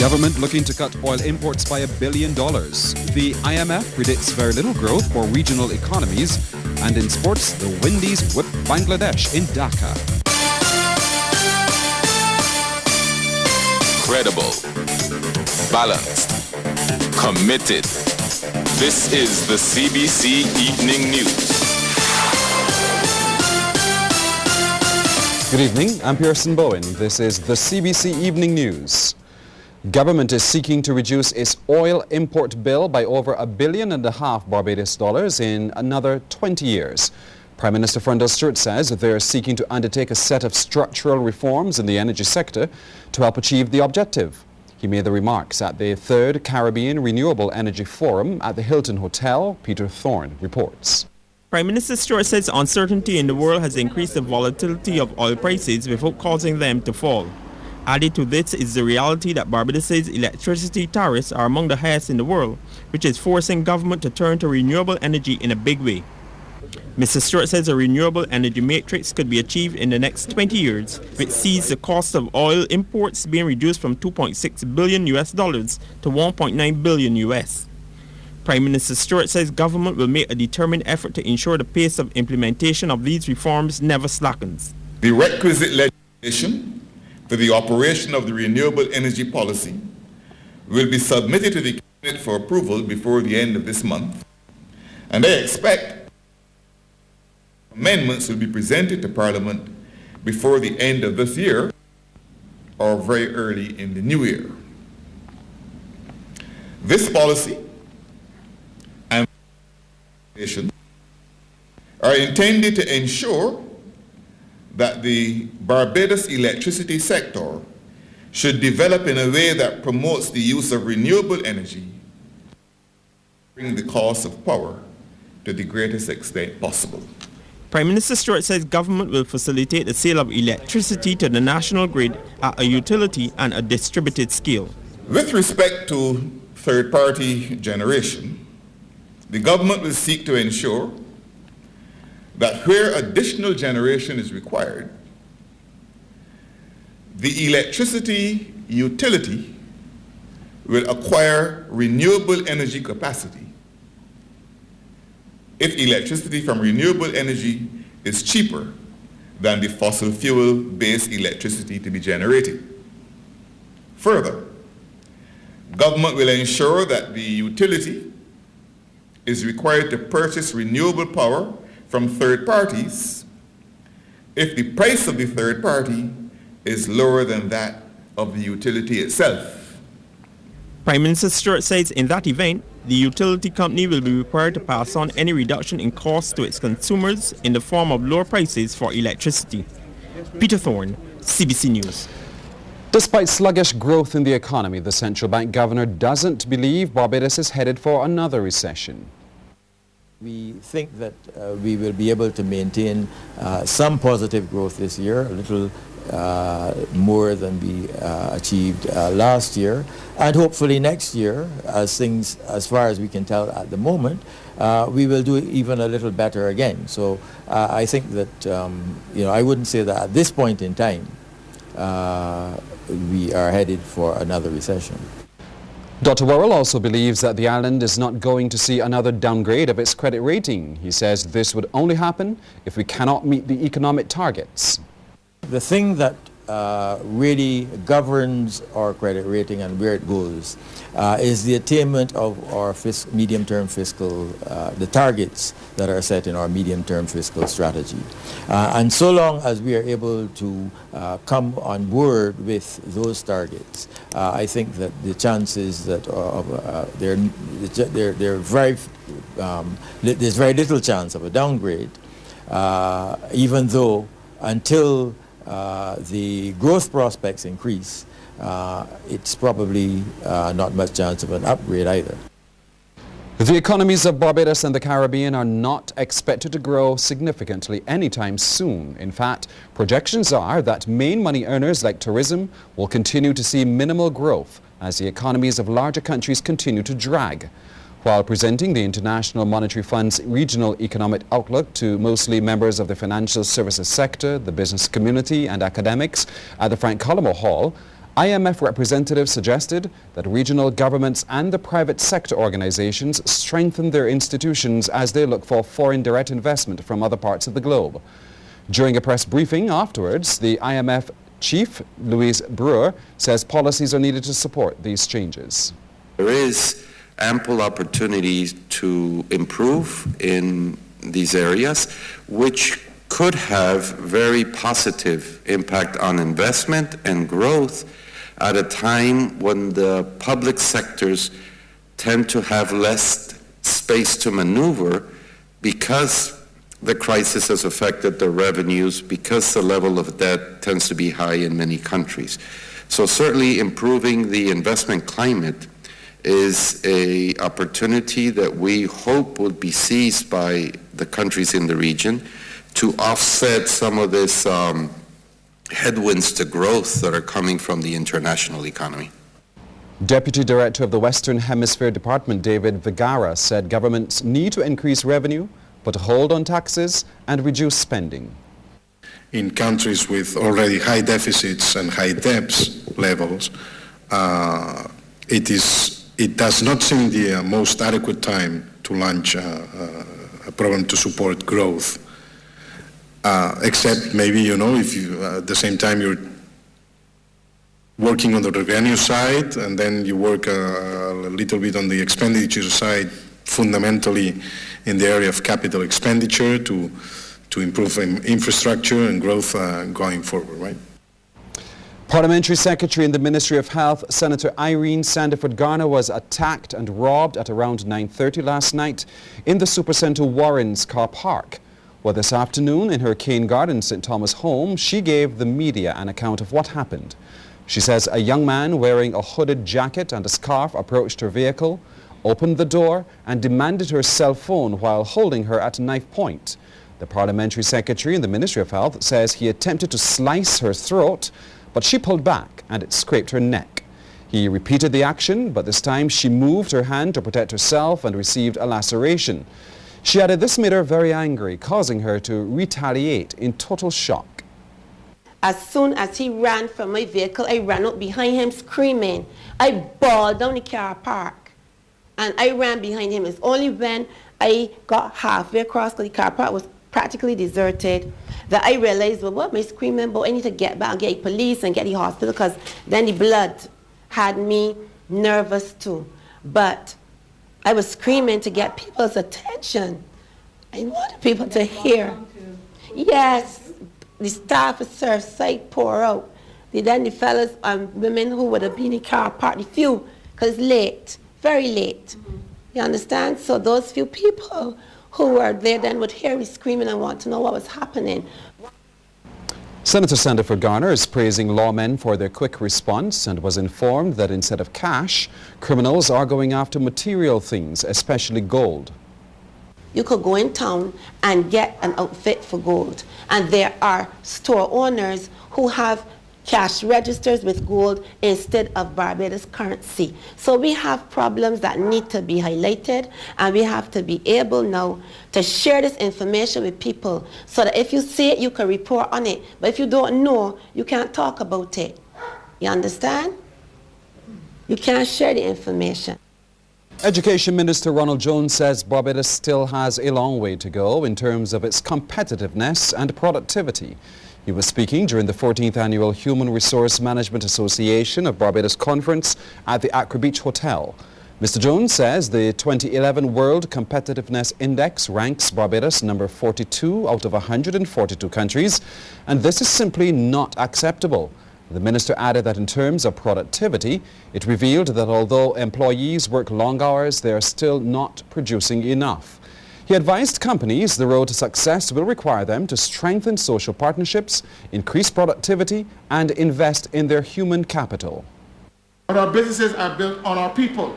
Government looking to cut oil imports by $1 billion. The IMF predicts very little growth for regional economies. And in sports, the Windies whip Bangladesh in Dhaka. Credible, balanced, committed. This is the CBC Evening News. Good evening, I'm Pearson Bowen. This is the CBC Evening News. Government is seeking to reduce its oil import bill by over $1.5 billion Barbados dollars in another 20 years. Prime Minister Oct13 says they are seeking to undertake a set of structural reforms in the energy sector to help achieve the objective. He made the remarks at the 3rd Caribbean Renewable Energy Forum at the Hilton Hotel. Peter Thorne reports. Prime Minister Stewart says uncertainty in the world has increased the volatility of oil prices without causing them to fall. Added to this is the reality that Barbados's electricity tariffs are among the highest in the world, which is forcing government to turn to renewable energy in a big way. Mr. Stewart says a renewable energy matrix could be achieved in the next 20 years, which sees the cost of oil imports being reduced from $2.6 billion to $1.9 billion. Prime Minister Stewart says government will make a determined effort to ensure the pace of implementation of these reforms never slackens. The requisite legislation for the operation of the renewable energy policy will be submitted to the Cabinet for approval before the end of this month, and I expect amendments will be presented to Parliament before the end of this year or very early in the new year. This policy and are intended to ensure that the Barbados electricity sector should develop in a way that promotes the use of renewable energy, bring the cost of power to the greatest extent possible. Prime Minister Stewart says government will facilitate the sale of electricity to the national grid at a utility and a distributed scale. With respect to third-party generation, the government will seek to ensure that where additional generation is required, the electricity utility will acquire renewable energy capacity if electricity from renewable energy is cheaper than the fossil fuel-based electricity to be generated. Further, government will ensure that the utility is required to purchase renewable power from third parties if the price of the third party is lower than that of the utility itself. Prime Minister Stewart says in that event, the utility company will be required to pass on any reduction in costs to its consumers in the form of lower prices for electricity. Peter Thorne, CBC News. Despite sluggish growth in the economy, the central bank governor doesn't believe Barbados is headed for another recession. We think that we will be able to maintain some positive growth this year, a little more than we achieved last year, and hopefully next year, as far as we can tell at the moment, we will do even a little better again. So I think that I wouldn't say that at this point in time we are headed for another recession. Dr. Worrell also believes that the island is not going to see another downgrade of its credit rating. He says this would only happen if we cannot meet the economic targets. The thing that really governs our credit rating and where it goes is the attainment of our medium-term fiscal, the targets that are set in our medium-term fiscal strategy. And so long as we are able to come on board with those targets, I think that the chances that there's very little chance of a downgrade, even though until the growth prospects increase, it's probably not much chance of an upgrade either. The economies of Barbados and the Caribbean are not expected to grow significantly anytime soon. In fact, projections are that main money earners like tourism will continue to see minimal growth as the economies of larger countries continue to drag. While presenting the International Monetary Fund's regional economic outlook to mostly members of the financial services sector, the business community and academics at the Frank Collymore Hall, IMF representatives suggested that regional governments and the private sector organizations strengthen their institutions as they look for foreign direct investment from other parts of the globe. During a press briefing afterwards, the IMF chief, Louise Brewer, says policies are needed to support these changes. There is ample opportunity to improve in these areas, which could have very positive impact on investment and growth at a time when the public sectors tend to have less space to maneuver because the crisis has affected their revenues, because the level of debt tends to be high in many countries. So certainly improving the investment climate is an opportunity that we hope will be seized by the countries in the region to offset some of this headwinds to growth that are coming from the international economy. Deputy Director of the Western Hemisphere Department, David Vigara, said governments need to increase revenue, put a hold on taxes and reduce spending. In countries with already high deficits and high debts levels, it does not seem the most adequate time to launch a program to support growth. Except maybe, you know, if you, at the same time you're working on the revenue side and then you work a little bit on the expenditure side, fundamentally in the area of capital expenditure to improve infrastructure and growth going forward, right? Parliamentary Secretary in the Ministry of Health, Senator Irene Sandiford Garner, was attacked and robbed at around 9:30 last night in the Supercenter Warrens car park. Well, this afternoon in her Cane Garden St. Thomas home, she gave the media an account of what happened. She says a young man wearing a hooded jacket and a scarf approached her vehicle, opened the door and demanded her cell phone while holding her at knife point. The Parliamentary Secretary in the Ministry of Health says he attempted to slice her throat, but she pulled back and it scraped her neck. He repeated the action, but this time she moved her hand to protect herself and received a laceration. She added this made her very angry, causing her to retaliate in total shock. As soon as he ran from my vehicle, I ran up behind him screaming. I bawled down the car park and I ran behind him. It's only when I got halfway across, because the car park was practically deserted, that I realized, well, what am I screaming about? I need to get back, get the police and get the hospital, because then the blood had me nervous too. But I was screaming to get people's attention. I wanted people to hear. Yes, the staff of Surf Site pour out. Then the fellas and women who would have been in the car park, the few, because it's late, very late. You understand? So those few people who were there then would hear me screaming and want to know what was happening. Senator Sandiford Garner is praising lawmen for their quick response and was informed that instead of cash, criminals are going after material things, especially gold. You could go in town and get an outfit for gold. And there are store owners who have cash registers with gold instead of Barbados currency. So we have problems that need to be highlighted, and we have to be able now to share this information with people so that if you see it, you can report on it. But if you don't know, you can't talk about it. You understand? You can't share the information. Education Minister Ronald Jones says Barbados still has a long way to go in terms of its competitiveness and productivity. He was speaking during the 14th Annual Human Resource Management Association of Barbados Conference at the Accra Beach Hotel. Mr. Jones says the 2011 World Competitiveness Index ranks Barbados number 42 out of 142 countries, and this is simply not acceptable. The minister added that in terms of productivity, it revealed that although employees work long hours, they are still not producing enough. He advised companies the road to success will require them to strengthen social partnerships, increase productivity, and invest in their human capital. But our businesses are built on our people.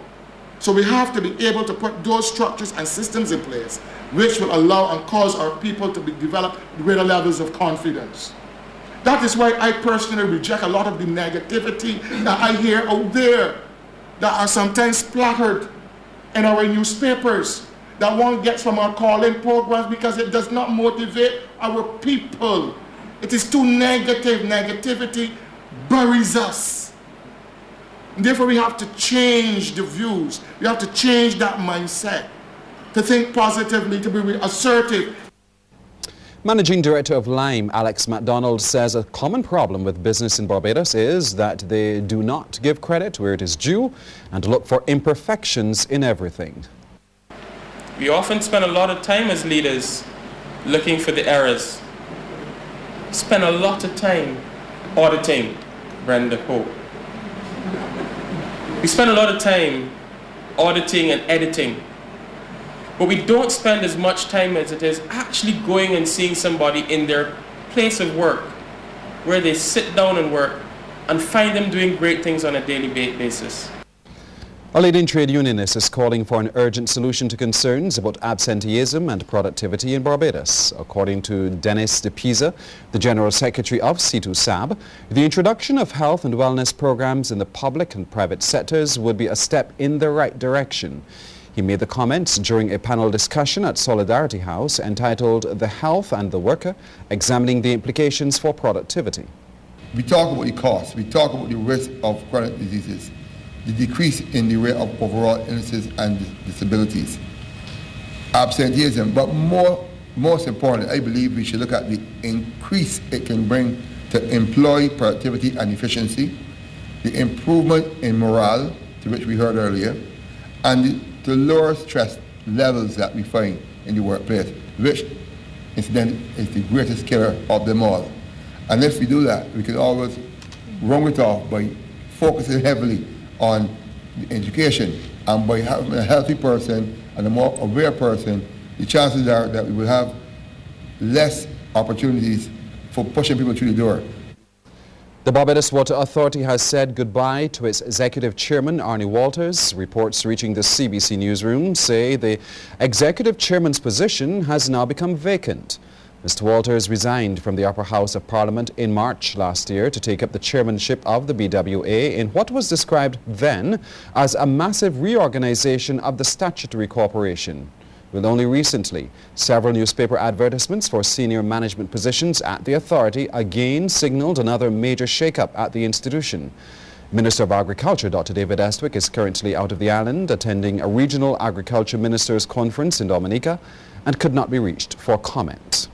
So we have to be able to put those structures and systems in place which will allow and cause our people to develop greater levels of confidence. That is why I personally reject a lot of the negativity that I hear out there that are sometimes splattered in our newspapers that one gets from our call-in programs, because it does not motivate our people. It is too negative. Negativity buries us. And therefore, we have to change the views. We have to change that mindset, to think positively, to be assertive. Managing Director of Lime, Alex MacDonald, says a common problem with business in Barbados is that they do not give credit where it is due and look for imperfections in everything. We often spend a lot of time as leaders looking for the errors. Spend a lot of time auditing, Brenda Hope. We spend a lot of time auditing and editing. But we don't spend as much time as it is actually going and seeing somebody in their place of work, where they sit down and work, and find them doing great things on a daily basis. A leading trade unionist is calling for an urgent solution to concerns about absenteeism and productivity in Barbados. According to Dennis De Pisa, the General Secretary of C2SAB, the introduction of health and wellness programs in the public and private sectors would be a step in the right direction. He made the comments during a panel discussion at Solidarity House entitled The Health and the Worker, examining the implications for productivity. We talk about the cost, we talk about the risk of chronic diseases, the decrease in the rate of overall illnesses and disabilities, absenteeism, but most importantly, I believe we should look at the increase it can bring to employee productivity and efficiency, the improvement in morale, to which we heard earlier, and the lower stress levels that we find in the workplace, which incidentally is the greatest killer of them all. And if we do that, we can always wrong it off by focusing heavily on the education, and by having a healthy person and a more aware person, the chances are that we will have less opportunities for pushing people through the door. The Barbados Water Authority has said goodbye to its executive chairman, Arnie Walters. Reports reaching the CBC newsroom say the executive chairman's position has now become vacant. Mr. Walters resigned from the Upper House of Parliament in March last year to take up the chairmanship of the BWA in what was described then as a massive reorganization of the statutory corporation. With only recently, several newspaper advertisements for senior management positions at the authority again signaled another major shake-up at the institution. Minister of Agriculture, Dr. David Estwick, is currently out of the island attending a regional agriculture ministers' conference in Dominica and could not be reached for comment.